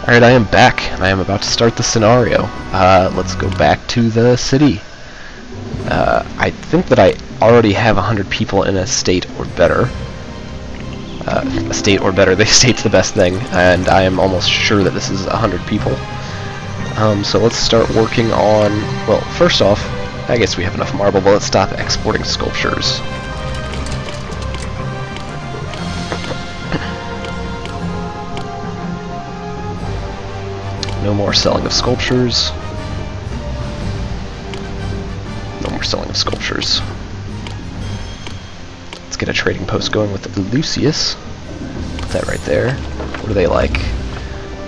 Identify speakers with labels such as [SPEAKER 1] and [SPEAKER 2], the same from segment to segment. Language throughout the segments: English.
[SPEAKER 1] Alright, I am back, and I am about to start the scenario. Let's go back to the city. I think that I already have 100 people in a state or better. A state or better, the state's the best thing, and I am almost sure that this is 100 people. So let's start working on, well, first off, I guess we have enough marble, but let's stop exporting sculptures. No more selling of sculptures. No more selling of sculptures. Let's get a trading post going with Lucius. Put that right there. What do they like?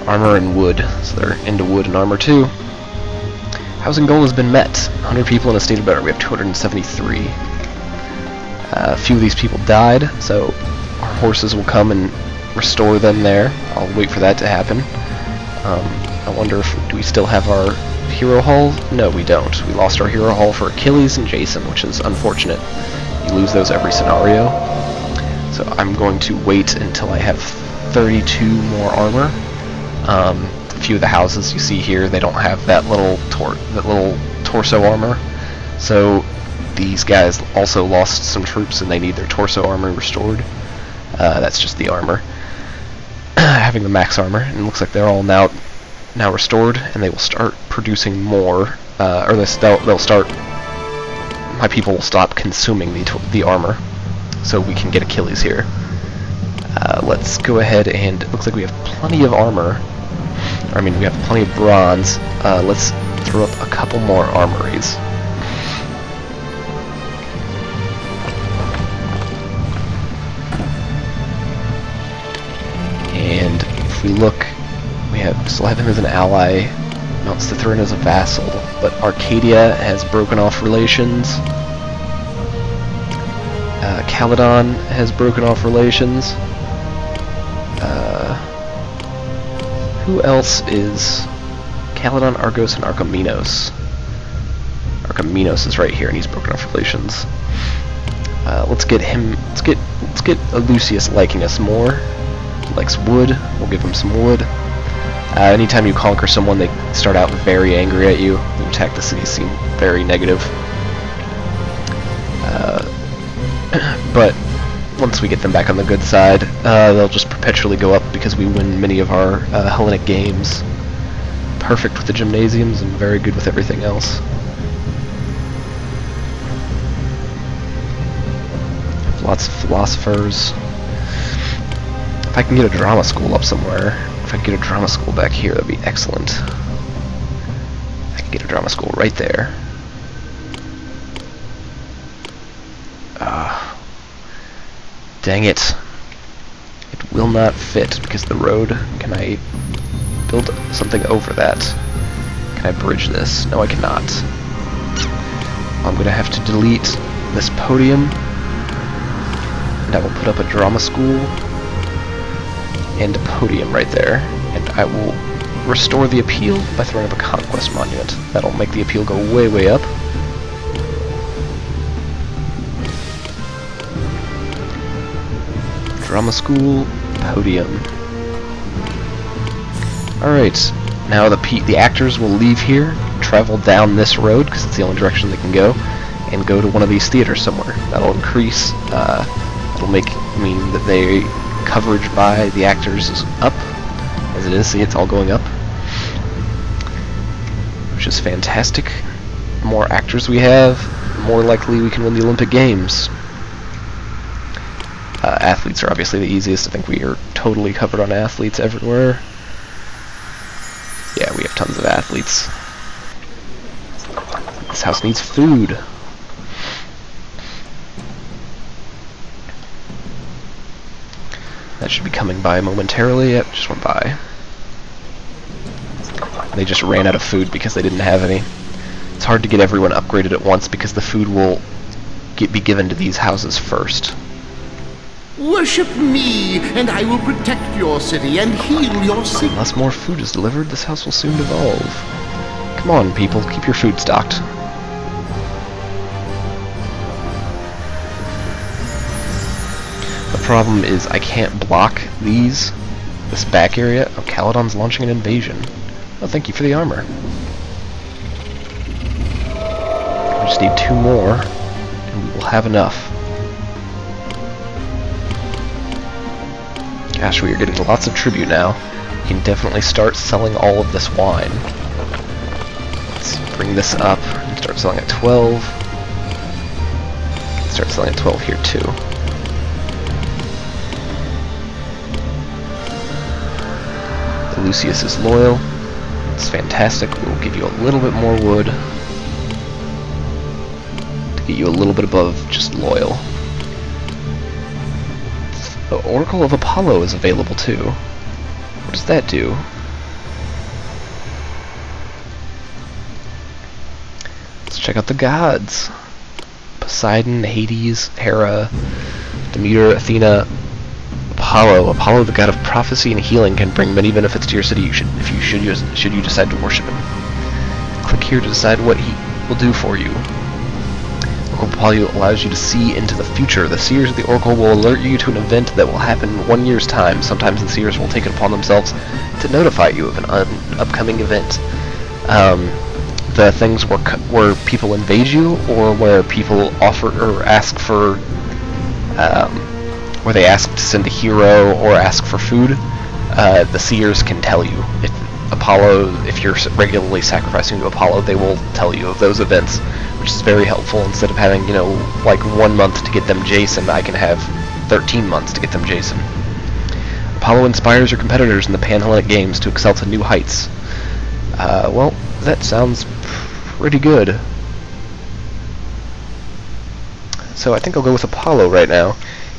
[SPEAKER 1] Armor and wood. So they're into wood and armor too. Housing goal has been met. 100 people in a state or better. We have 273. A few of these people died, so our horses will come and restore them there. I'll wait for that to happen. I wonder if, do we still have our hero hall? No, we don't. We lost our hero hall for Achilles and Jason, which is unfortunate. You lose those every scenario. So I'm going to wait until I have 32 more armor. A few of the houses you see here, they don't have that little torso armor. So these guys also lost some troops and they need their torso armor restored. That's just the armor. Having the max armor, and it looks like they're all now restored, and they will start producing more, or they'll start, my people will stop consuming the armor, so we can get Achilles here. Let's go ahead, and it looks like we have plenty of armor, I mean we have plenty of bronze. Let's throw up a couple more armories. And if we look, we still have him as an ally, Mount Cithaeron as a vassal, but Arcadia has broken off relations. Caledon has broken off relations. Who else is Caledon, Argos, and Archomenos? Archomenos is right here, and he's broken off relations. Let's get him. Let's get Lucius liking us more. He likes wood. We'll give him some wood. Anytime you conquer someone, they start out very angry at you. You attack the city, seem very negative. But once we get them back on the good side, they'll just perpetually go up because we win many of our Hellenic games. Perfect with the gymnasiums and very good with everything else. Lots of philosophers. If I can get a drama school up somewhere, if I can get a drama school back here, that'd be excellent. I can get a drama school right there. Dang it. It will not fit because the road, can I build something over that? Can I bridge this? No, I cannot. I'm going to have to delete this podium, and I will put up a drama school and a podium right there, and I will restore the appeal by throwing up a conquest monument. That'll make the appeal go way, way up. Drama school, podium. Alright, now the actors will leave here, travel down this road, because it's the only direction they can go, and go to one of these theaters somewhere. That'll increase, it'll mean that they coverage by the actors is up, as it is. See, it's all going up, which is fantastic. The more actors we have, the more likely we can win the Olympic Games. Athletes are obviously the easiest. I think we are totally covered on athletes everywhere. Yeah, we have tons of athletes. This house needs food. That should be coming by momentarily. Yep, just went by. They just ran out of food because they didn't have any. It's hard to get everyone upgraded at once because the food will be given to these houses first.
[SPEAKER 2] Worship me, and I will protect your city and heal your sick.
[SPEAKER 1] Unless more food is delivered, this house will soon devolve. Come on, people, keep your food stocked. The problem is I can't block these this back area. Oh, Caledon's launching an invasion. Oh, thank you for the armor. We just need 2 more, and we will have enough. Gosh, we are getting lots of tribute now. We can definitely start selling all of this wine. Let's bring this up and start selling at 12. Start selling at 12 here too. The Lucius is loyal. It's fantastic. We will give you a little bit more wood to get you a little bit above just loyal. The Oracle of Apollo is available too. What does that do? Let's check out the gods. Poseidon, Hades, Hera, Demeter, Athena, Apollo. Apollo, the god of prophecy and healing, can bring many benefits to your city. Should you decide to worship him. Click here to decide what he will do for you. Oracle Apollo allows you to see into the future. The seers of the Oracle will alert you to an event that will happen in 1 year's time. Sometimes the seers will take it upon themselves to notify you of an upcoming event. The things where people invade you, or where people offer or ask for, where they ask to send a hero or ask for food, the seers can tell you. If you're regularly sacrificing to Apollo, they will tell you of those events, which is very helpful. Instead of having, like 1 month to get them Jason, I can have 13 months to get them Jason. Apollo inspires your competitors in the Pan-Hellenic Games to excel to new heights. Well, that sounds pretty good. So I think I'll go with Apollo right now.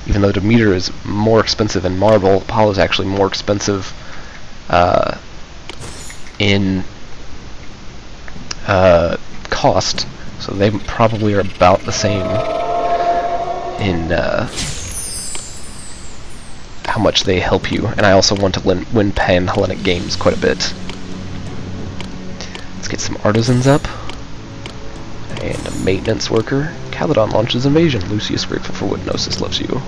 [SPEAKER 1] Even though Demeter is more expensive in marble, Apollo is actually more expensive in cost. So they probably are about the same in how much they help you. And I also want to win Pan-Hellenic Games quite a bit. Let's get some artisans up. And a maintenance worker. Caledon launches invasion. Lucius grateful for wood. Gnosis loves you.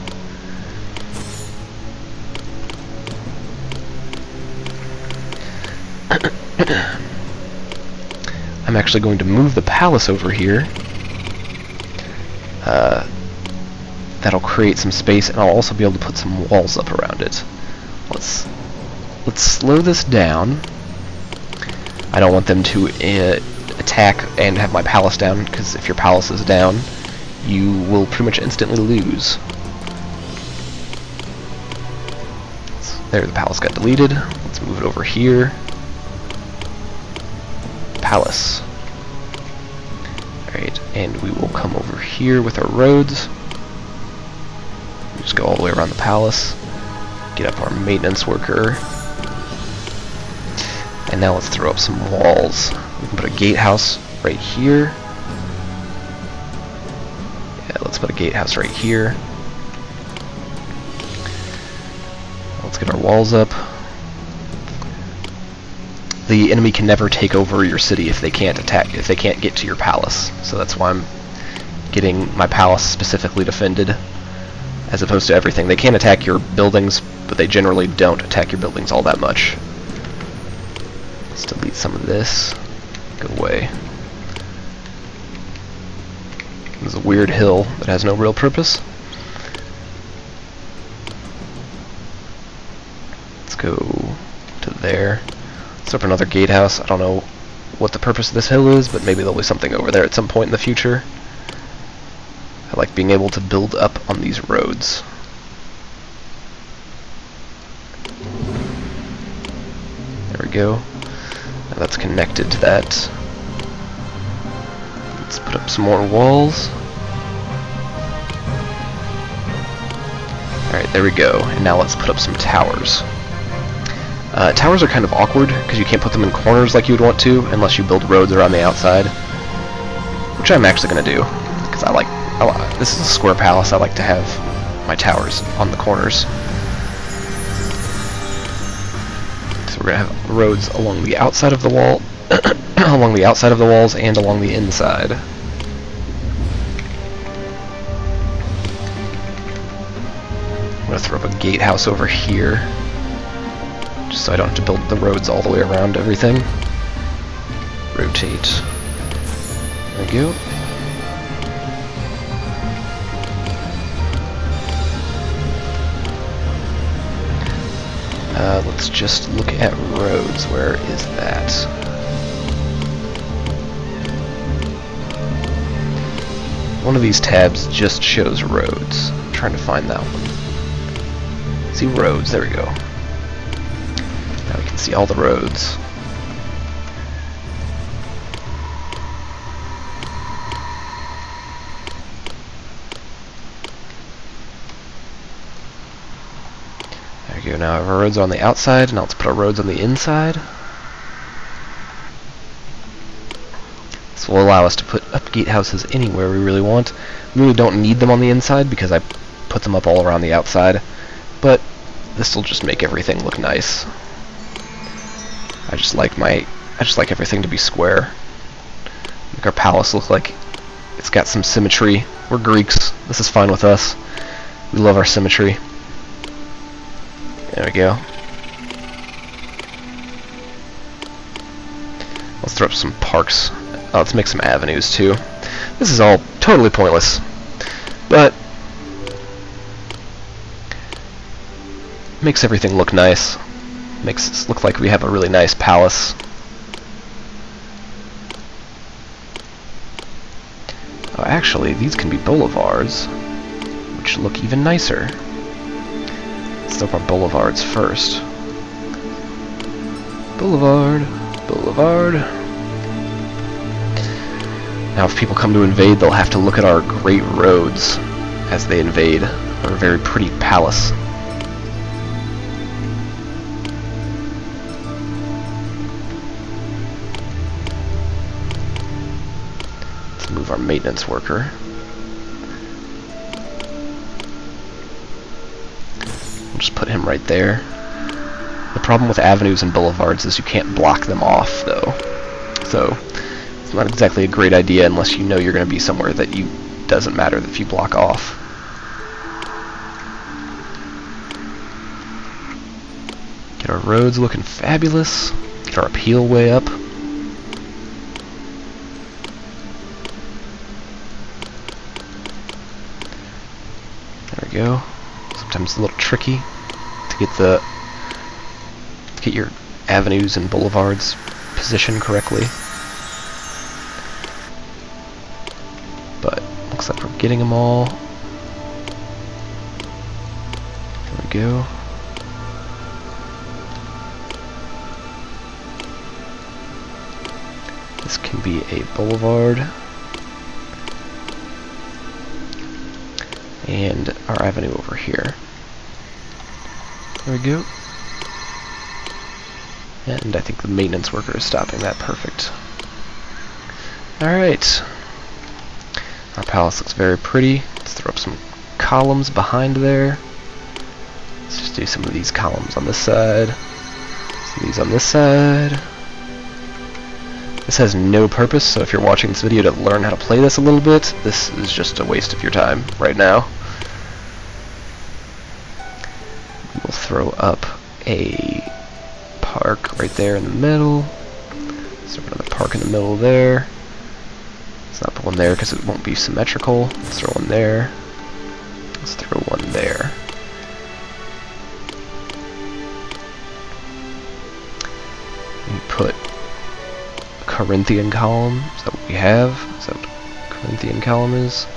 [SPEAKER 1] I'm actually going to move the palace over here. That'll create some space, and I'll also be able to put some walls up around it. Let's slow this down. I don't want them to attack and have my palace down, because if your palace is down, you will pretty much instantly lose. There, the palace got deleted. Let's move it over here. Palace. Alright, and we will come over here with our roads. Just go all the way around the palace. Get up our maintenance worker. And now let's throw up some walls. We can put a gatehouse right here. Yeah, let's put a gatehouse right here. Let's get our walls up. The enemy can never take over your city if they can't get to your palace. So that's why I'm getting my palace specifically defended, as opposed to everything. They can attack your buildings, but they generally don't attack your buildings all that much. Let's delete some of this. Go away. There's a weird hill that has no real purpose. Let's go to there. Let's open another gatehouse. I don't know what the purpose of this hill is, but maybe there'll be something over there at some point in the future. I like being able to build up on these roads. There we go. Now that's connected to that. Let's put up some more walls. Alright, there we go. And now let's put up some towers. Towers are kind of awkward, because you can't put them in corners like you would want to, unless you build roads around the outside. Which I'm actually going to do, because this is a square palace. I like to have my towers on the corners. So we're going to have roads along the outside of the wall, along the outside of the walls, and along the inside. I'm going to throw up a gatehouse over here. just so I don't have to build the roads all the way around everything. Rotate. There we go. Let's just look at roads. Where is that? One of these tabs just shows roads. I'm trying to find that one. See roads, there we go. Now we can see all the roads. There we go, now our roads are on the outside, now let's put our roads on the inside. This will allow us to put up gatehouses anywhere we really want. We really don't need them on the inside because I put them up all around the outside, but this will just make everything look nice. I just like everything to be square. Make our palace look like it's got some symmetry. We're Greeks. This is fine with us. We love our symmetry. There we go. Let's throw up some parks. Oh, let's make some avenues too. This is all totally pointless, but makes everything look nice. Makes it look like we have a really nice palace. Oh, actually, these can be boulevards, which look even nicer. Let's throw up our boulevards first. Boulevard, boulevard. Now if people come to invade, they'll have to look at our great roads as they invade our very pretty palace. Let's move our maintenance worker. We'll just put him right there. The problem with avenues and boulevards is you can't block them off, though. So it's not exactly a great idea unless you know you're going to be somewhere that doesn't matter if you block off. Get our roads looking fabulous. Get our appeal way up. There we go. Sometimes it's a little tricky to get your avenues and boulevards positioned correctly. But looks like we're getting them all. There we go. This can be a boulevard. And our avenue over here. There we go. And I think the maintenance worker is stopping that. Perfect. Alright. Our palace looks very pretty. Let's throw up some columns behind there. Let's just do some of these columns on this side. Some of these on this side. This has no purpose, so if you're watching this video to learn how to play this a little bit, this is just a waste of your time right now. We'll throw up a park right there in the middle. Let's throw another park in the middle there. Let's not put one there because it won't be symmetrical. Let's throw one there. Let's throw one there. We put a Corinthian column. Is that what we have? Is that what a Corinthian column is?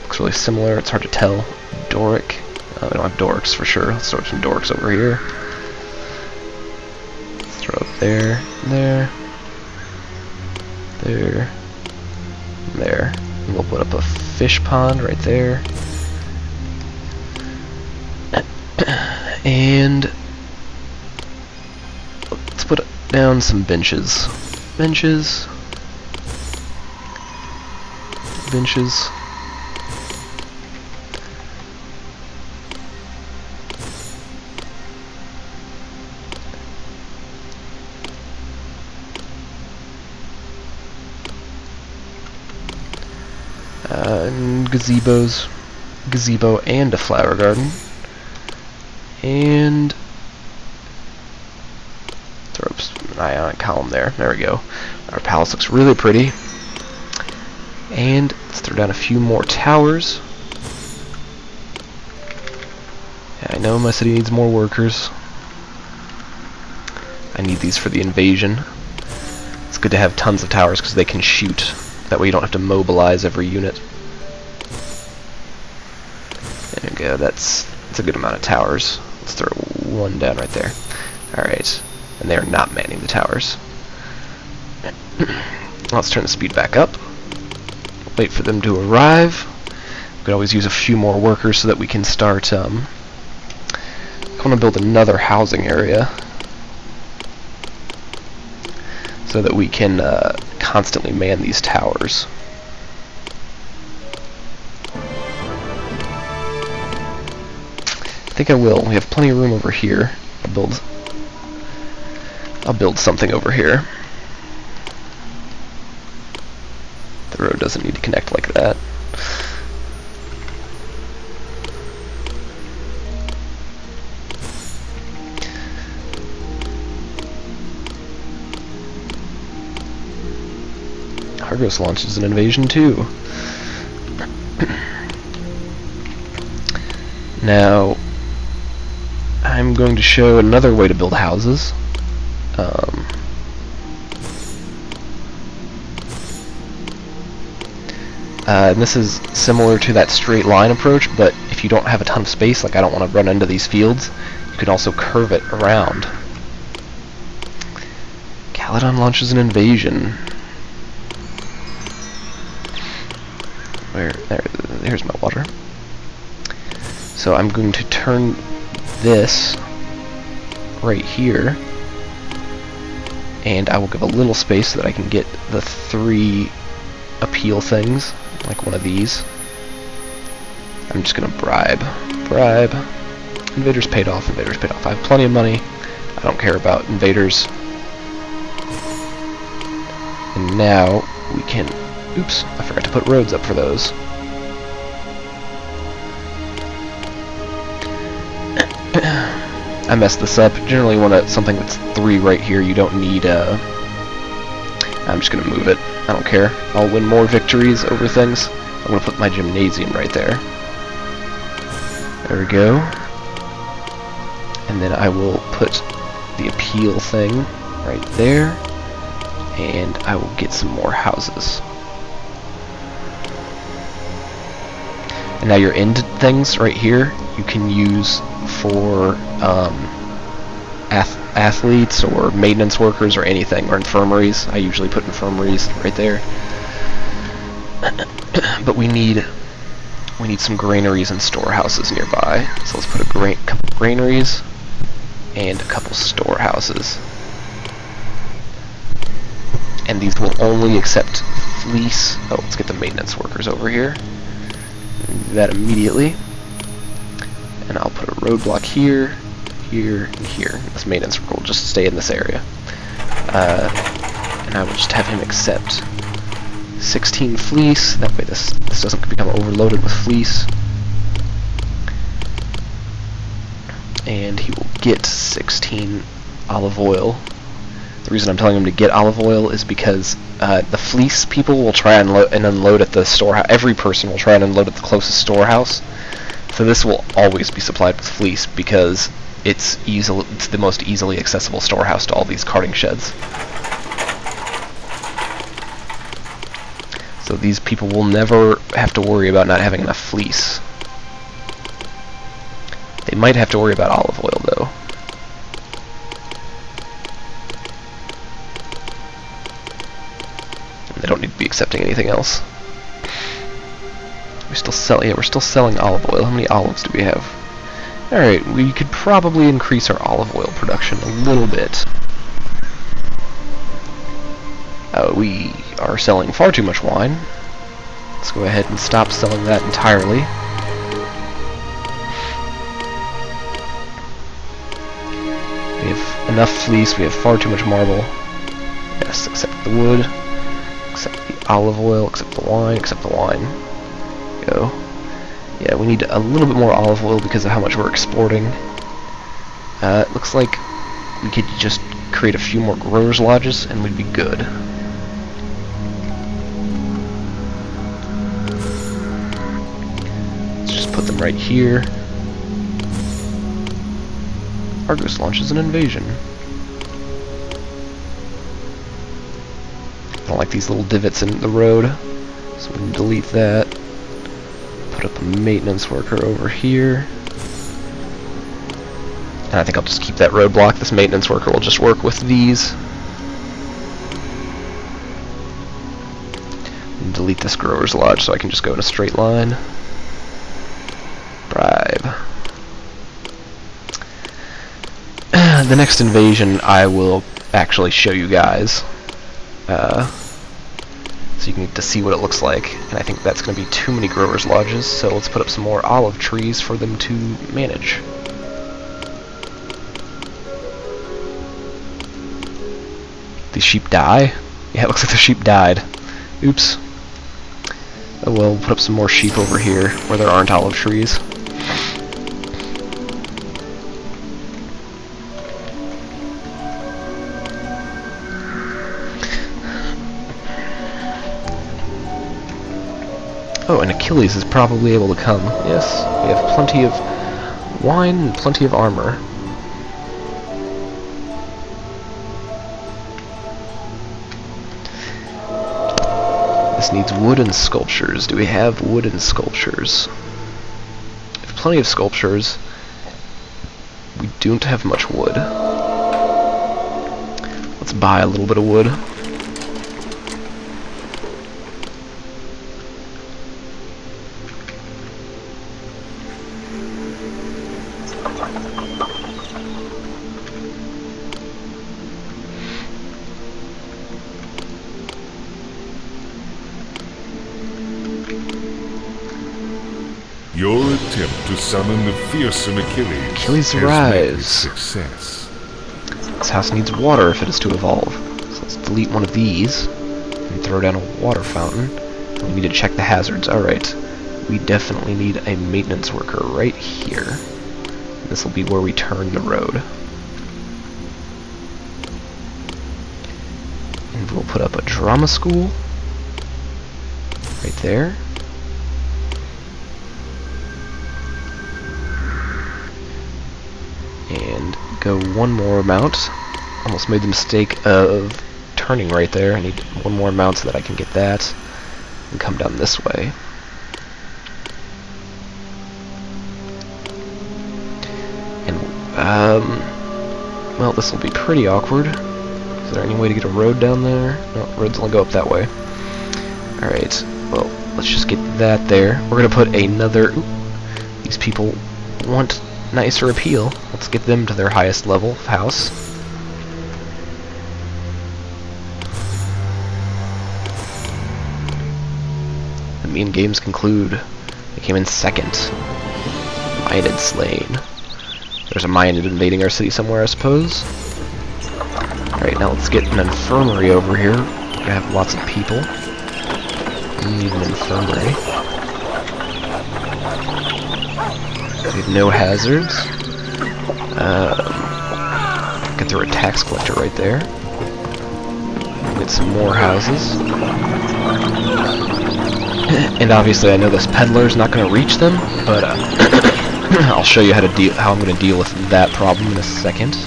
[SPEAKER 1] Looks really similar. It's hard to tell. Doric. We don't have Dorics for sure. Let's throw some Dorics over here. Let's throw up there, there, there, there. And we'll put up a fish pond right there. And let's put down some benches. Benches. Benches. And gazebos, gazebo and a flower garden, and ionic column there. There we go. Our palace looks really pretty. And let's throw down a few more towers. Yeah, I know my city needs more workers. I need these for the invasion. It's good to have tons of towers because they can shoot. That way you don't have to mobilize every unit. There we go, that's a good amount of towers. Let's throw one down right there. Alright, and they're not manning the towers. Let's turn the speed back up. Wait for them to arrive. We could always use a few more workers so that we can start, I want to build another housing area so that we can constantly man these towers. I think I will. We have plenty of room over here. I'll build something over here. The road doesn't need to connect like that. Argos launches an invasion too. Now, I'm going to show another way to build houses. And this is similar to that straight line approach, but if you don't have a ton of space, like I don't want to run into these fields, you can also curve it around. Caledon launches an invasion. There's my water. So I'm going to turn this right here, and I will give a little space so that I can get the 3 appeal things, like one of these. I'm just gonna bribe. Invaders paid off. I have plenty of money. I don't care about invaders. And now we can... Oops, I forgot to put roads up for those. I messed this up. Generally, want something that's 3 right here. You don't need I'm just gonna move it. I don't care. I'll win more victories over things. I'm gonna put my gymnasium right there. There we go. And then I will put the appeal thing right there. And I will get some more houses. And now your end things right here you can use for athletes or maintenance workers or anything, or infirmaries. I usually put infirmaries right there. But we need some granaries and storehouses nearby. So let's put a couple granaries and a couple storehouses. And these will only accept fleece. Oh, let's get the maintenance workers over here. Do that immediately. And I'll put a roadblock here, here, and here. This maintenance worker will just stay in this area. And I will just have him accept 16 fleece. That way this doesn't become overloaded with fleece. And he will get 16 olive oil. The reason I'm telling him to get olive oil is because the fleece people will try and unload at the storehouse. Every person will try and unload at the closest storehouse. So this will always be supplied with fleece because it's the most easily accessible storehouse to all these carting sheds. So these people will never have to worry about not having enough fleece. They might have to worry about olive oil though. They don't need to be accepting anything else. We're still selling olive oil. How many olives do we have? Alright, we could probably increase our olive oil production a little bit. We are selling far too much wine. Let's go ahead and stop selling that entirely. We have enough fleece, we have far too much marble. Yes, except the wood, except the olive oil, except the wine, except the wine. Go. Yeah, we need a little bit more olive oil because of how much we're exporting. It looks like we could just create a few more growers' lodges, and we'd be good. Let's just put them right here. Argos launches an invasion. I don't like these little divots in the road, so we can delete that. Put up a maintenance worker over here. And I think I'll just keep that roadblock. This maintenance worker will just work with these. And delete this grower's lodge so I can just go in a straight line. Bribe. The next invasion I will actually show you guys. So you can get to see what it looks like. And I think that's going to be too many growers' lodges, so let's put up some more olive trees for them to manage. These sheep die? Yeah, it looks like the sheep died. Oops. Oh well, we'll put up some more sheep over here where there aren't olive trees. Oh, and Achilles is probably able to come. Yes, we have plenty of wine and plenty of armor. This needs wooden sculptures. Do we have wooden sculptures? We have plenty of sculptures. We don't have much wood. Let's buy a little bit of wood.
[SPEAKER 3] Your attempt to summon the fearsome Achilles
[SPEAKER 1] Achilles
[SPEAKER 3] has
[SPEAKER 1] arrives.
[SPEAKER 3] made success.
[SPEAKER 1] This house needs water if it is to evolve. So let's delete one of these and throw down a water fountain. We need to check the hazards. Alright. We definitely need a maintenance worker right here. This will be where we turn the road. And we'll put up a drama school right there. And go one more amount. Almost made the mistake of turning right there. I need one more amount so that I can get that and come down this way. And well, this will be pretty awkward. Is there any way to get a road down there? No, roads only go up that way. Alright, well, let's just get that there. We're gonna put another... Ooh, these people want nicer appeal. Let's get them to their highest level of house. The main games conclude. They came in second. Mayanid slain. There's a Mayanid invading our city somewhere, I suppose. Alright, now let's get an infirmary over here. We're gonna have lots of people. We need an infirmary. We have no hazards. Get through a tax collector right there. We'll get some more houses. And obviously I know this peddler's not going to reach them, but I'll show you how I'm going to deal with that problem in a second.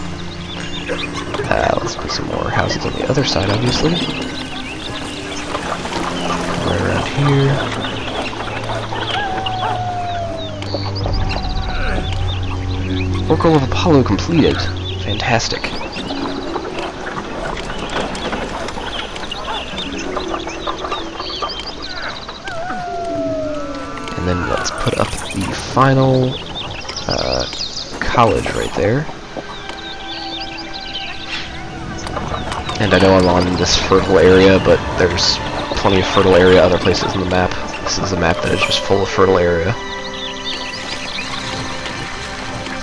[SPEAKER 1] Let's put some more houses on the other side, obviously. Right around here. Oracle of Apollo completed. Fantastic. And then let's put up the final college right there. And I know I'm on this fertile area, but there's plenty of fertile area other places in the map. This is a map that is just full of fertile area.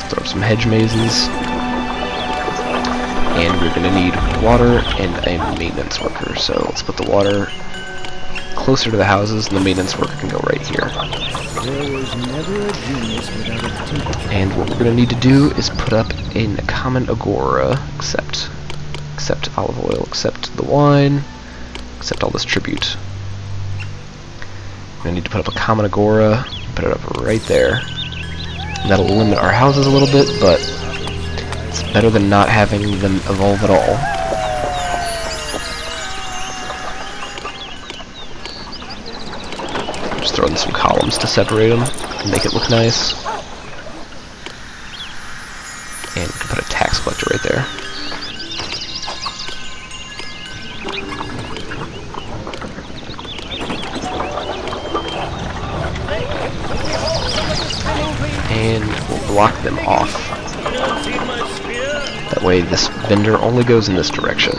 [SPEAKER 1] Throw up some hedge mazes. And we're going to need water and a maintenance worker. So let's put the water closer to the houses, and the maintenance worker can go right here. And what we're going to need to do is put up a common agora, except Accept olive oil, accept the wine, accept all this tribute. We're gonna need to put up a common agora, put it up right there. And that'll limit our houses a little bit, but it's better than not having them evolve at all. Just throw in some columns to separate them and make it look nice. And we can put a tax collector right there. And we'll block them off. That way this vendor only goes in this direction.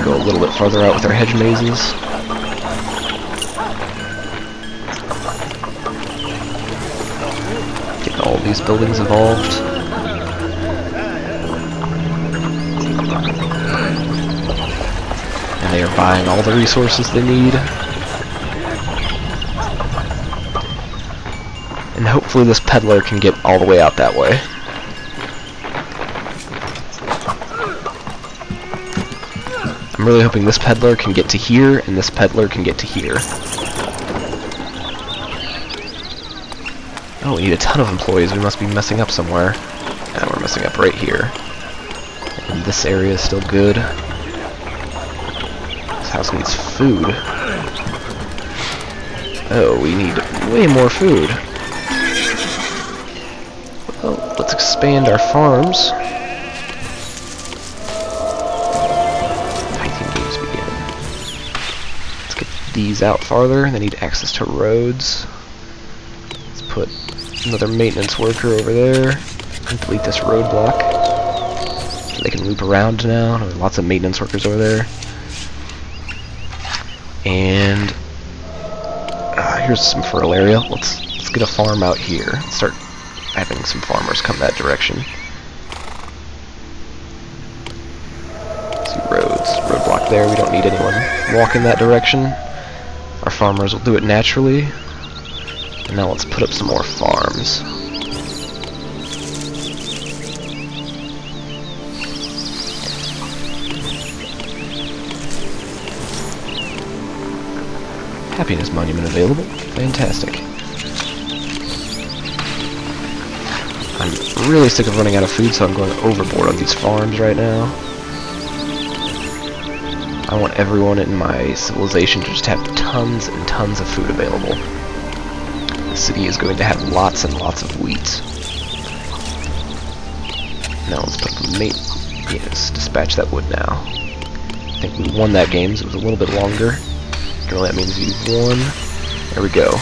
[SPEAKER 1] Go a little bit farther out with our hedge mazes. Getting all these buildings evolved. And they are buying all the resources they need. And hopefully this peddler can get all the way out that way. I'm really hoping this peddler can get to here, and this peddler can get to here. Oh, we need a ton of employees. We must be messing up somewhere. Yeah, we're messing up right here. And this area is still good. This house needs food. Oh, we need way more food. Well, let's expand our farms. These out farther. They need access to roads. Let's put another maintenance worker over there. Complete this roadblock. So they can loop around now. There are lots of maintenance workers over there. And here's some fertile area. Let's get a farm out here. Let's start having some farmers come that direction. See roads. Roadblock there. We don't need anyone walking that direction. Our farmers will do it naturally. And now let's put up some more farms. Happiness monument available. Fantastic. I'm really sick of running out of food, so I'm going overboard on these farms right now. I want everyone in my civilization to just have tons and tons of food available. The city is going to have lots and lots of wheat. Now let's put the mate. Yes, dispatch that wood now. I think we won that game, so it was a little bit longer. Girl, that means we won. There we go.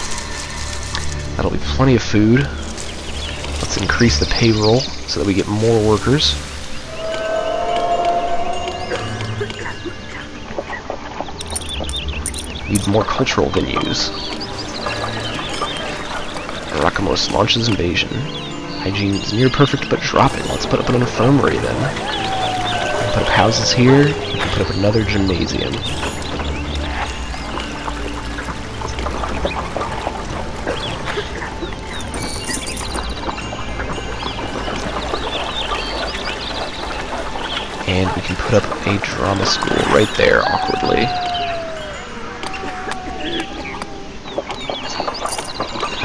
[SPEAKER 1] That'll be plenty of food. Let's increase the payroll so that we get more workers. Need more cultural venues. Rakamos launches invasion. Hygiene is near perfect but dropping. Let's put up an infirmary then. Put up houses here. We can put up another gymnasium. And we can put up a drama school right there, awkwardly.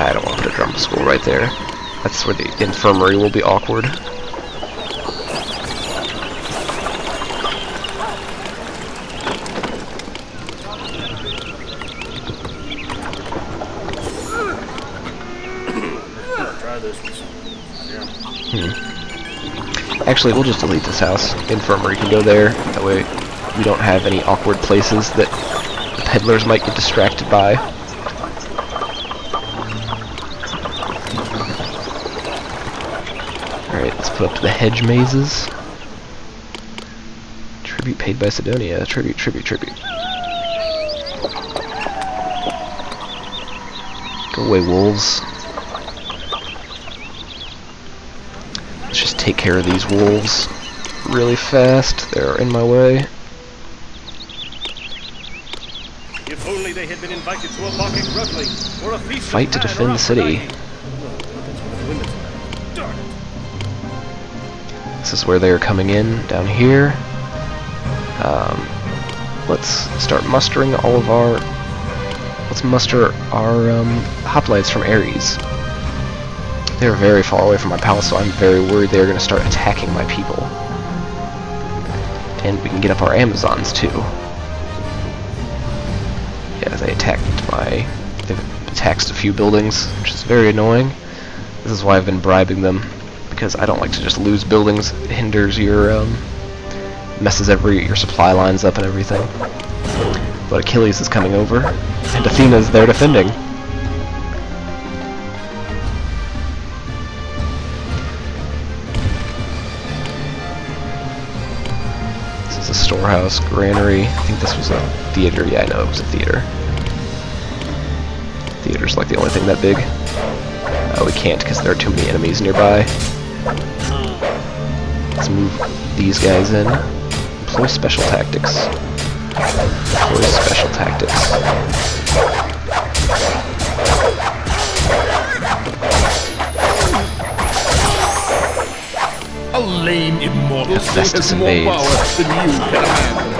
[SPEAKER 1] I don't want to put a drama school right there. That's where the infirmary will be awkward. Actually, we'll just delete this house. The infirmary can go there. That way we don't have any awkward places that the peddlers might get distracted by. Alright, let's put up the hedge mazes. Tribute paid by Sidonia. Tribute, tribute, tribute. Go away, wolves. Let's just take care of these wolves really fast. They're in my way.
[SPEAKER 4] If only they had been invited to a mocking reveling or a feast.
[SPEAKER 1] Fight to defend the city. This is where they're coming in, down here. Let's start mustering all of our... Let's muster our hoplites from Ares. They're very far away from my palace, so I'm very worried they're going to start attacking my people. And we can get up our Amazons, too. Yeah, they attacked they've attacked a few buildings, which is very annoying. This is why I've been bribing them, because I don't like to just lose buildings. It hinders your, messes your supply lines up and everything. But Achilles is coming over, and Athena's there defending. This is a storehouse, granary. I think this was a theater. Yeah, I know it was a theater. Theater's like the only thing that big. We can't because there are too many enemies nearby. Let's move these guys in. Employ special tactics. Employ special tactics.
[SPEAKER 2] A lame immortal state
[SPEAKER 1] Hephaestus
[SPEAKER 2] has more
[SPEAKER 1] invades.
[SPEAKER 2] power than you can handle.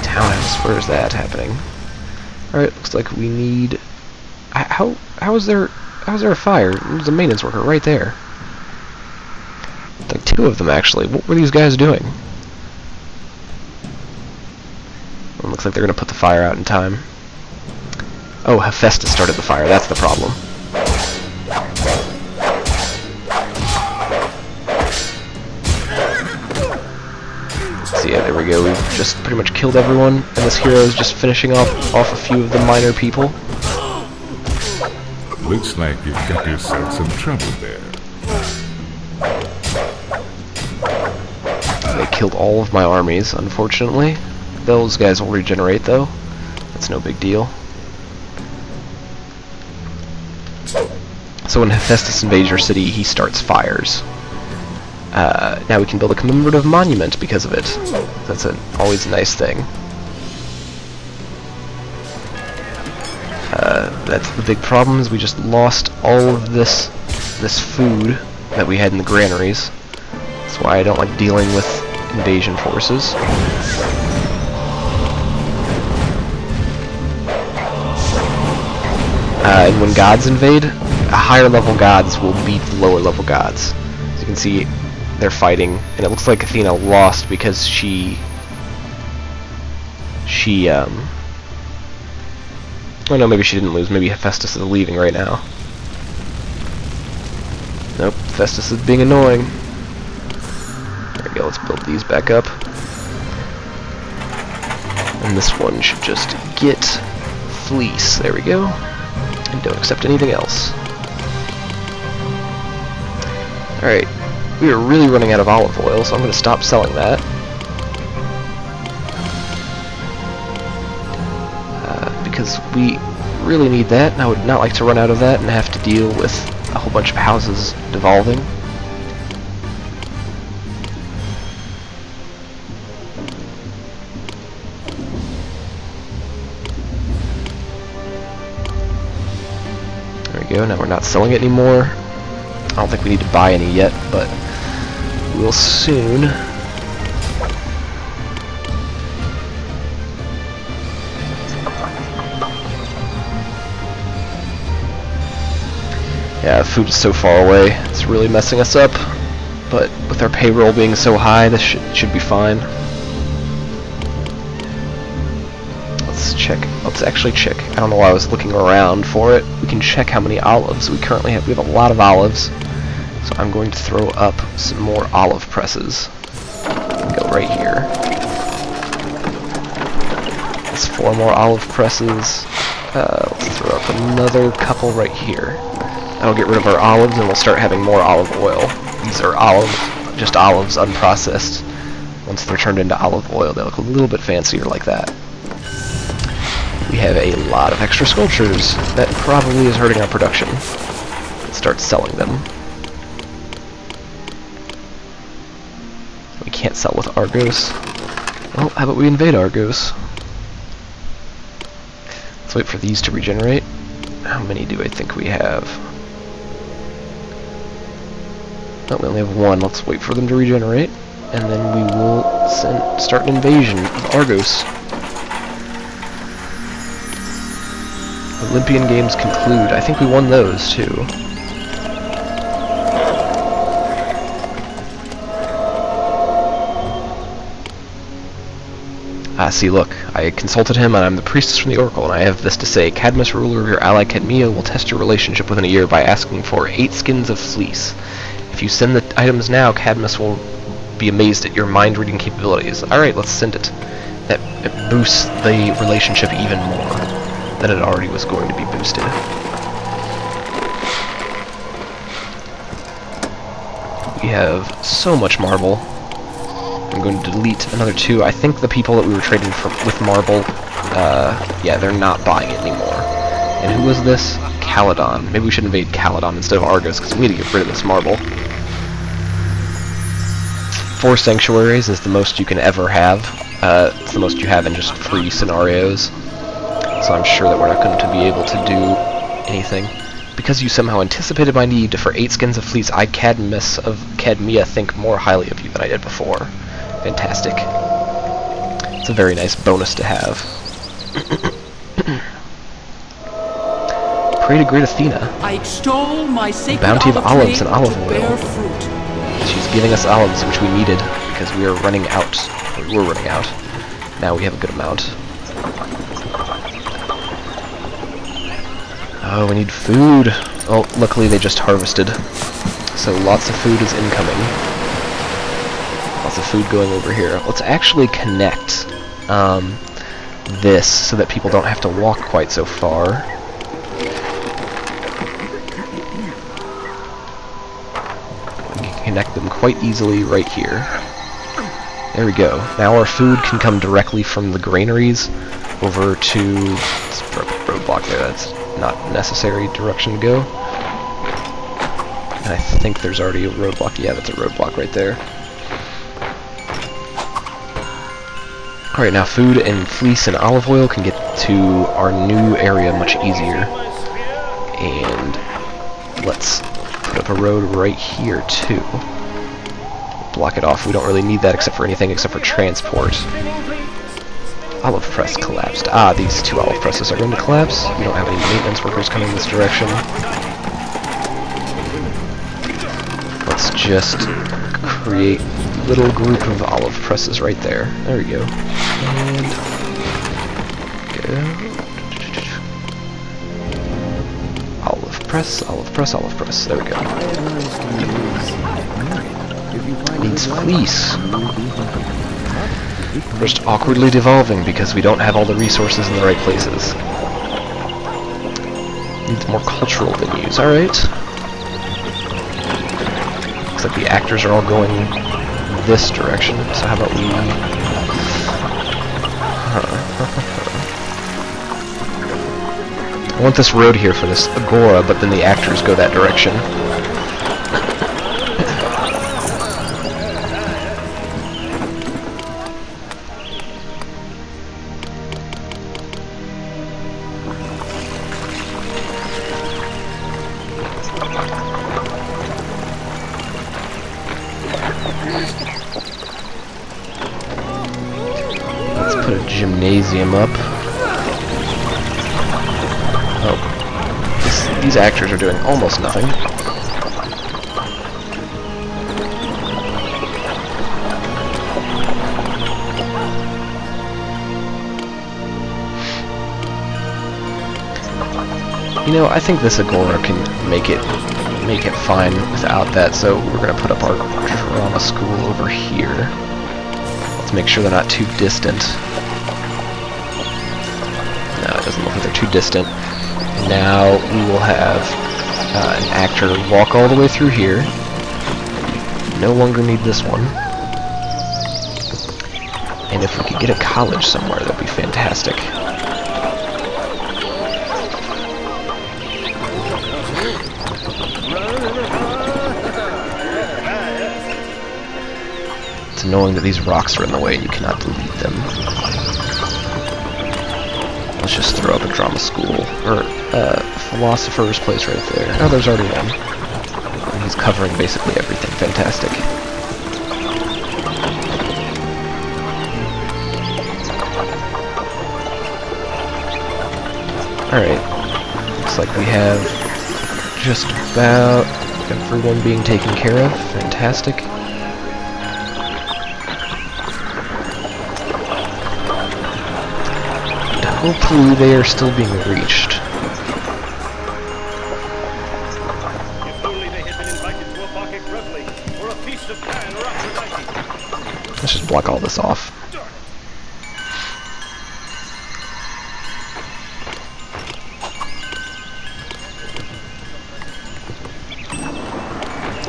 [SPEAKER 1] Townhouse, where is that happening? Alright, looks like we need... How is there a fire? There's a maintenance worker right there. Like two of them, actually. What were these guys doing? Well, looks like they're going to put the fire out in time. Oh, Hephaestus started the fire. That's the problem. So yeah, there we go. We've just pretty much killed everyone, and this hero is just finishing off a few of the minor people.
[SPEAKER 3] Looks like you've got yourself some trouble there.
[SPEAKER 1] They killed all of my armies, unfortunately. Those guys will regenerate, though. That's no big deal. So when Hephaestus invades your city, he starts fires. Now we can build a commemorative monument because of it. That's always a nice thing. That's the big problem, is we just lost all of this food that we had in the granaries. That's why I don't like dealing with invasion forces. And when gods invade, higher level gods will beat the lower level gods. As you can see, they're fighting, and it looks like Athena lost because oh no, maybe she didn't lose. Maybe Hephaestus is leaving right now. Nope, Hephaestus is being annoying. There we go, let's build these back up. And this one should just get fleece. There we go. And don't accept anything else. Alright, we are really running out of olive oil, so I'm going to stop selling that. Because we really need that, and I would not like to run out of that and have to deal with a whole bunch of houses devolving. There we go, now we're not selling it anymore. I don't think we need to buy any yet, but we'll soon. Yeah, food is so far away, it's really messing us up, but with our payroll being so high, this should be fine. Let's actually check. I don't know why I was looking around for it. We can check how many olives we currently have. We have a lot of olives, so I'm going to throw up some more olive presses. Go right here. That's 4 more olive presses. Let's throw up another couple right here. That'll get rid of our olives, and we'll start having more olive oil. These are just olives unprocessed. Once they're turned into olive oil, they look a little bit fancier like that. We have a lot of extra sculptures. That probably is hurting our production. Let's start selling them. We can't sell with Argos. Well, how about we invade Argos? Let's wait for these to regenerate. How many do I think we have? Oh, we only have one. Let's wait for them to regenerate, and then we will start an invasion of Argos. Olympian Games conclude. I think we won those, too. See, look, I consulted him, and I'm the priestess from the Oracle, and I have this to say. Cadmus, ruler of your ally Cadmea, will test your relationship within a year by asking for 8 skins of fleece. If you send the items now, Cadmus will be amazed at your mind-reading capabilities. Alright, let's send it. That it boosts the relationship even more than it already was going to be boosted. We have so much marble. I'm going to delete another 2. I think the people that we were trading with marble, yeah, they're not buying it anymore. And who was this? Caledon. Maybe we should invade Caledon instead of Argos, because we need to get rid of this marble. 4 sanctuaries is the most you can ever have. It's the most you have in just free scenarios. So I'm sure that we're not going to be able to do anything. Because you somehow anticipated my need for 8 skins of fleece, I, Cadmus of Cadmea, think more highly of you than I did before. Fantastic. It's a very nice bonus to have. Pray to great Athena.
[SPEAKER 5] I extol my sacred
[SPEAKER 1] bounty of olives and olive
[SPEAKER 5] to
[SPEAKER 1] oil.
[SPEAKER 5] bear fruit.
[SPEAKER 1] She's giving us olives, which we needed, because we are running out. We were running out. Now we have a good amount. Oh, we need food. Oh, luckily they just harvested. So lots of food is incoming. Lots of food going over here. Let's actually connect this so that people don't have to walk quite so far. We can connect them quite easily right here. There we go. Now our food can come directly from the granaries over to... Let's put a roadblock there. That's not necessary direction to go. And I think there's already a roadblock. Yeah, that's a roadblock right there. Alright, now food and fleece and olive oil can get to our new area much easier. And let's put up a road right here, too. Block it off. We don't really need that except for anything except for transport. Olive press collapsed. Ah, these 2 olive presses are going to collapse. We don't have any maintenance workers coming this direction. Let's just create a little group of olive presses right there. There we go. And go. Olive press, olive press, olive press. There we go. Needs fleece. We're just awkwardly devolving because we don't have all the resources in the right places. Needs more cultural venues. Alright. Looks like the actors are all going this direction, so how about we... I want this road here for this agora, but then the actors go that direction. Put a gymnasium up. Oh. These actors are doing almost nothing. You know, I think this agora can make it fine without that, so we're gonna put up our drama school over here. Let's make sure they're not too distant. No, it doesn't look like they're too distant. Now we will have an actor walk all the way through here. No longer need this one. And if we could get a college somewhere, that'd be fantastic. It's annoying that these rocks are in the way and you cannot delete them. Let's just throw up a drama school, or philosopher's place right there. Oh, there's already one. And he's covering basically everything. Fantastic. Alright. Looks like we have just about everyone being taken care of. Fantastic. Hopefully they are still being reached.
[SPEAKER 4] If only they had been invited to a Bacchic reveille, or a feast of Pan or Aphrodite.
[SPEAKER 1] Let's just block all this off.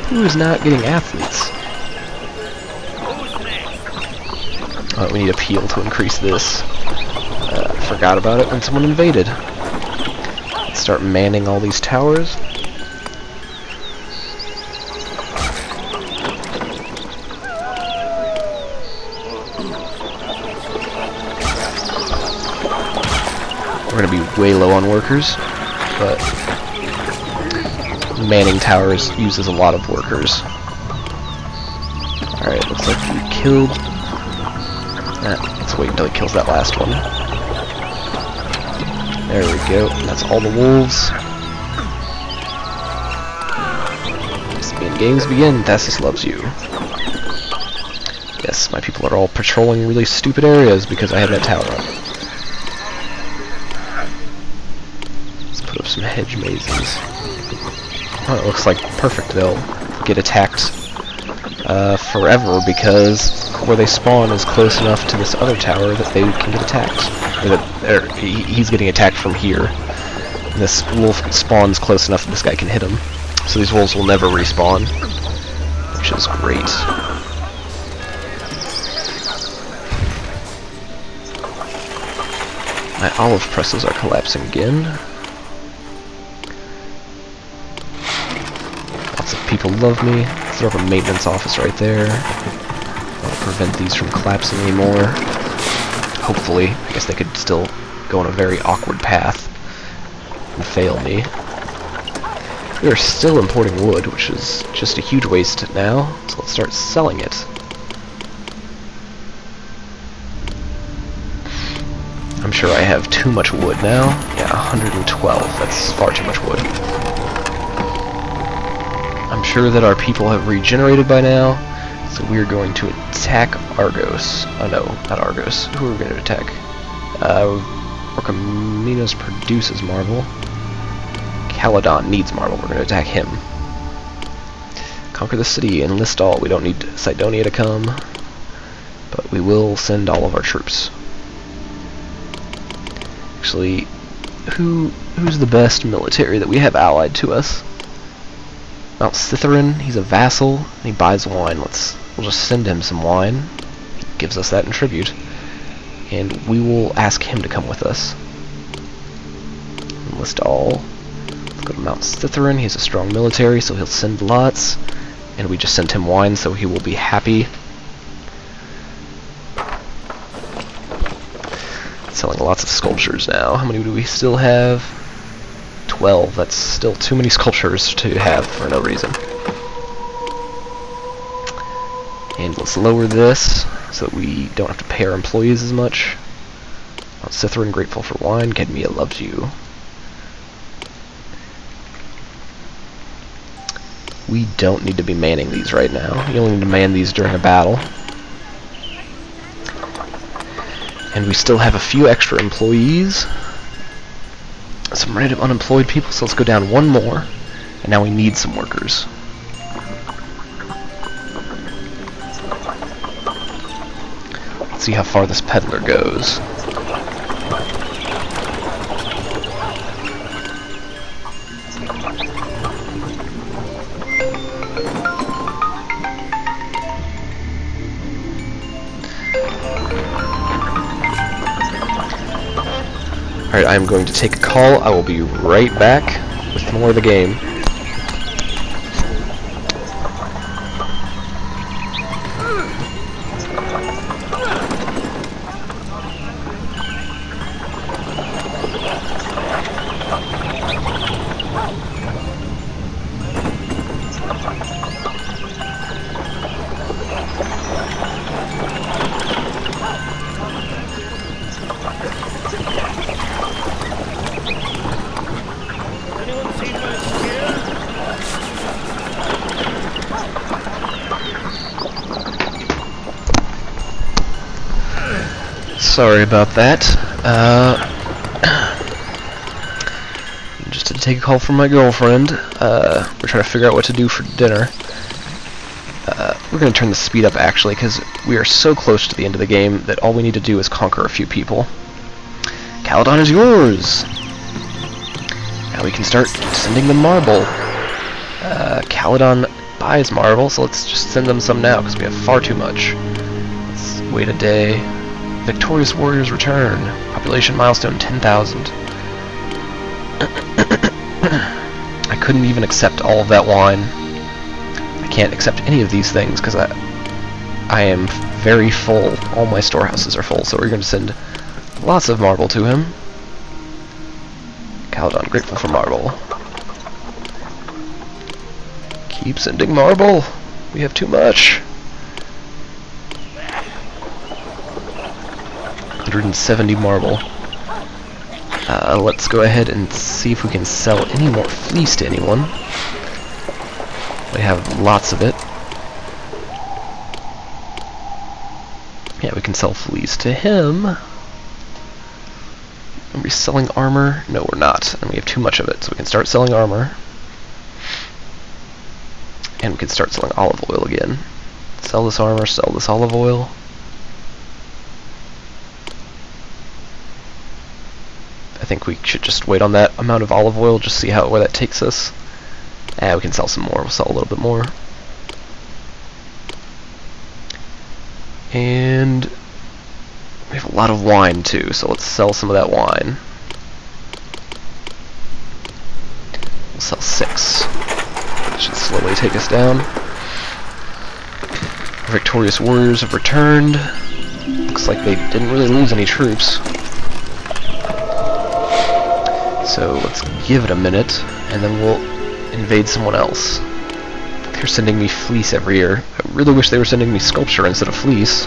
[SPEAKER 1] Who is not getting athletes? Oh, we need a peel to increase this. Forgot about it when someone invaded. Let's start manning all these towers. We're gonna be way low on workers, but manning towers uses a lot of workers. Alright, looks like we killed... let's wait until he kills that last one. There we go, and that's all the wolves. Games begin, Thassus loves you. Yes, my people are all patrolling really stupid areas because I have that tower up. Let's put up some hedge mazes. Oh, it looks like perfect, they'll get attacked forever because where they spawn is close enough to this other tower that they can get attacked. Or that he's getting attacked from here. And this wolf spawns close enough that this guy can hit him. So these wolves will never respawn, which is great. My olive presses are collapsing again. Lots of people love me. Throw up a maintenance office right there. I'll prevent these from collapsing anymore. Hopefully. I guess they could still go on a very awkward path and fail me. We are still importing wood, which is just a huge waste now, so let's start selling it. I'm sure I have too much wood now. Yeah, 112. That's far too much wood. I'm sure that our people have regenerated by now, so we're going to attack Argos. Oh no, not Argos. Who are we going to attack? Orchomenos produces marble. Caledon needs marble. We're going to attack him. Conquer the city, enlist all. We don't need Cydonia to come, but we will send all of our troops. Actually, who's the best military that we have allied to us? Mount Cytherin. He's a vassal. And he buys wine. We'll just send him some wine. He gives us that in tribute, and we will ask him to come with us. Enlist all. Go to Mount Cytherin. He has a strong military, so he'll send lots, and we just sent him wine, so he will be happy. Selling lots of sculptures now. How many do we still have? 12. That's still too many sculptures to have for no reason. And let's lower this so that we don't have to pay our employees as much. Mount Cytherin, grateful for wine. Gedmia loves you. We don't need to be manning these right now. You only need to man these during a battle. And we still have a few extra employees. Some random unemployed people, so let's go down one more. And now we need some workers. Let's see how far this peddler goes. Alright, I'm going to take a call. I will be right back with more of the game. sorry about that. Just had to take a call from my girlfriend. We're trying to figure out what to do for dinner. We're going to turn the speed up, actually, because we are so close to the end of the game that all we need to do is conquer a few people. Caledon is yours! Now we can start sending them marble. Caledon buys marble, so let's just send them some now, because we have far too much. Let's wait a day. Victorious warriors return. Population milestone 10,000. I couldn't even accept all of that wine. I can't accept any of these things because I am very full. All my storehouses are full, so we're going to send lots of marble to him. Caledon, grateful for marble. Keep sending marble. We have too much. 170 marble. Let's go ahead and see if we can sell any more fleece to anyone. We have lots of it. Yeah, we can sell fleece to him. Are we selling armor? No, we're not. And we have too much of it, so we can start selling armor. And we can start selling olive oil again. Sell this armor, sell this olive oil. I think we should just wait on that amount of olive oil, just see where that takes us. We can sell some more. We'll sell a little bit more. And we have a lot of wine too, so let's sell some of that wine. We'll sell 6. That should slowly take us down. Our victorious warriors have returned. Looks like they didn't really lose any troops. So let's give it a minute, and then we'll invade someone else. They're sending me fleece every year. I really wish they were sending me sculpture instead of fleece.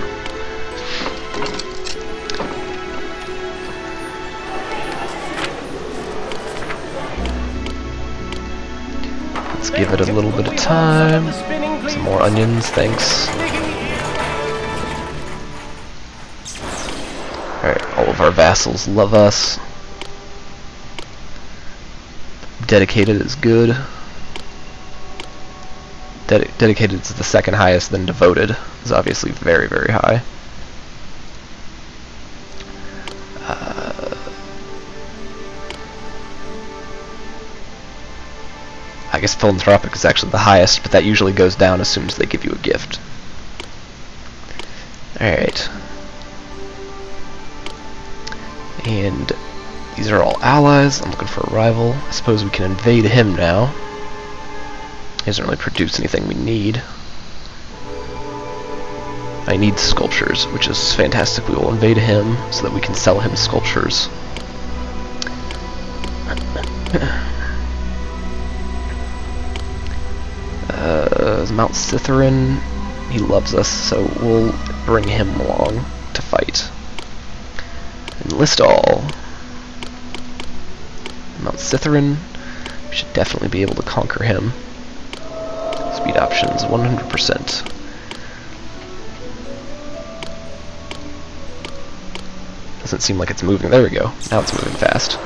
[SPEAKER 1] Let's give it a little bit of time. Some more onions, thanks. Alright, all of our vassals love us. Dedicated is good. Dedicated is the second highest, then devoted is obviously very, very high. I guess philanthropic is actually the highest, but that usually goes down as soon as they give you a gift. Alright. And these are all allies. I'm looking for a rival. I suppose we can invade him now. He doesn't really produce anything we need. I need sculptures, which is fantastic. We will invade him so that we can sell him sculptures. Mount Cytherin, he loves us, so we'll bring him along to fight. Enlist all. Mount Cytherin, we should definitely be able to conquer him. Speed options, 100%. Doesn't seem like it's moving. There we go. Now it's moving fast.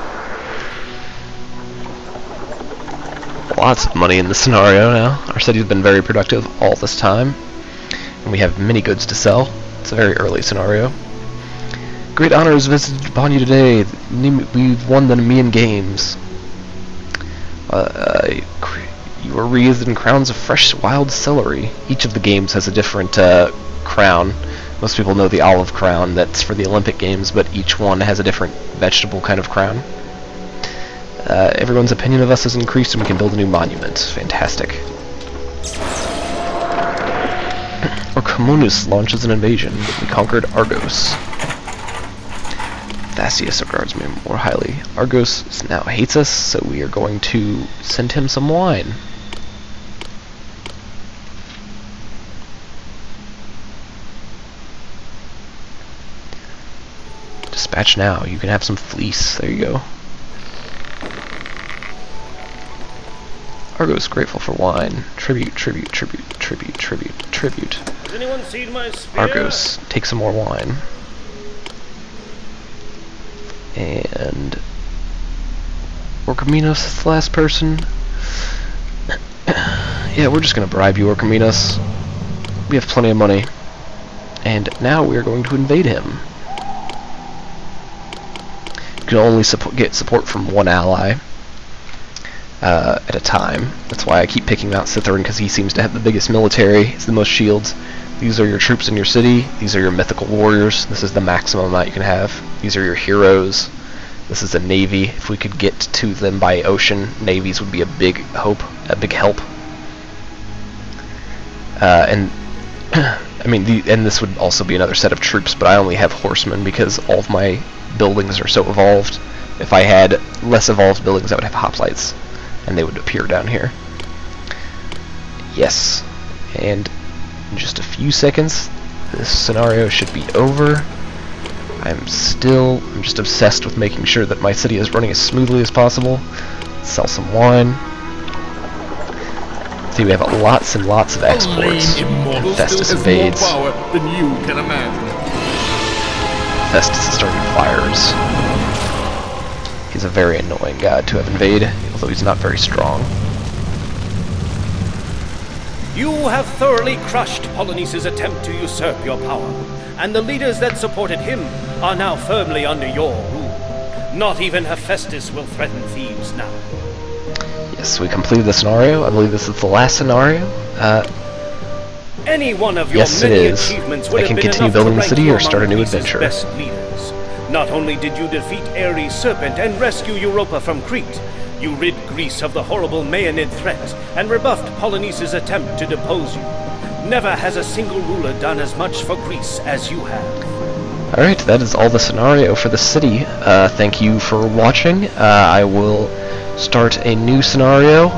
[SPEAKER 1] Lots of money in this scenario now. Our city's been very productive all this time. And we have many goods to sell. It's a very early scenario. Great honor is visited upon you today. We've won the Nemean Games. You were wreathed in crowns of fresh wild celery. Each of the games has a different crown. Most people know the olive crown, that's for the Olympic Games, but each one has a different vegetable kind of crown. Everyone's opinion of us has increased and we can build a new monument. Fantastic. Orchomenus launches an invasion. We conquered Argos. Thasius regards me more highly. Argos now hates us, so we are going to send him some wine. Dispatch now. You can have some fleece. There you go. Argos grateful for wine. Tribute, tribute, tribute, tribute, tribute, tribute.
[SPEAKER 4] Has anyone seen my spear?
[SPEAKER 1] Argos, take some more wine. And Orchomenos is the last person. Yeah, we're just gonna bribe you, Orchomenos. We have plenty of money. And now we are going to invade him. You can only get support from one ally at a time. That's why I keep picking Mount Cithern, because he seems to have the biggest military. He's the most shields. These are your troops in your city. These are your mythical warriors. This is the maximum amount you can have. These are your heroes. This is a navy. If we could get to them by ocean, navies would be a big help. And I mean, and this would also be another set of troops, but I only have horsemen because all of my buildings are so evolved. If I had less evolved buildings, I would have hoplites, and they would appear down here. Yes, and in just a few seconds, this scenario should be over. I'm just obsessed with making sure that my city is running as smoothly as possible. Sell some wine. See, we have lots and lots of exports. And Festus invades.
[SPEAKER 2] More power than you can imagine.
[SPEAKER 1] Festus is starting fires. He's a very annoying god to have invade, although he's not very strong.
[SPEAKER 4] You have thoroughly crushed Polynices' attempt to usurp your power, and the leaders that supported him are now firmly under your rule. Not even Hephaestus will threaten Thebes now.
[SPEAKER 1] Yes, we completed the scenario. I believe this is the last scenario.
[SPEAKER 4] Any one of your
[SPEAKER 1] Yes, it
[SPEAKER 4] many
[SPEAKER 1] is.
[SPEAKER 4] achievements
[SPEAKER 1] I
[SPEAKER 4] would have
[SPEAKER 1] can
[SPEAKER 4] been
[SPEAKER 1] continue
[SPEAKER 4] enough
[SPEAKER 1] building
[SPEAKER 4] to
[SPEAKER 1] the
[SPEAKER 4] rank
[SPEAKER 1] city
[SPEAKER 4] you
[SPEAKER 1] or start a
[SPEAKER 4] among
[SPEAKER 1] new
[SPEAKER 4] Greece's
[SPEAKER 1] adventure.
[SPEAKER 4] best leaders. Not only did you defeat Ares' serpent and rescue Europa from Crete, you rid Greece of the horrible Maeanid threat and rebuffed Polynices' attempt to depose you. Never has a single ruler done as much for Greece as you have.
[SPEAKER 1] Alright, that is all the scenario for the city. Thank you for watching. I will start a new scenario.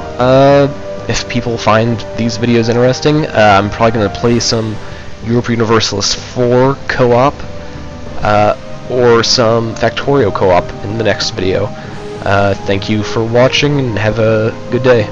[SPEAKER 1] If people find these videos interesting, I'm probably going to play some Europa Universalis 4 co-op, or some Factorio co-op in the next video. Thank you for watching, and have a good day.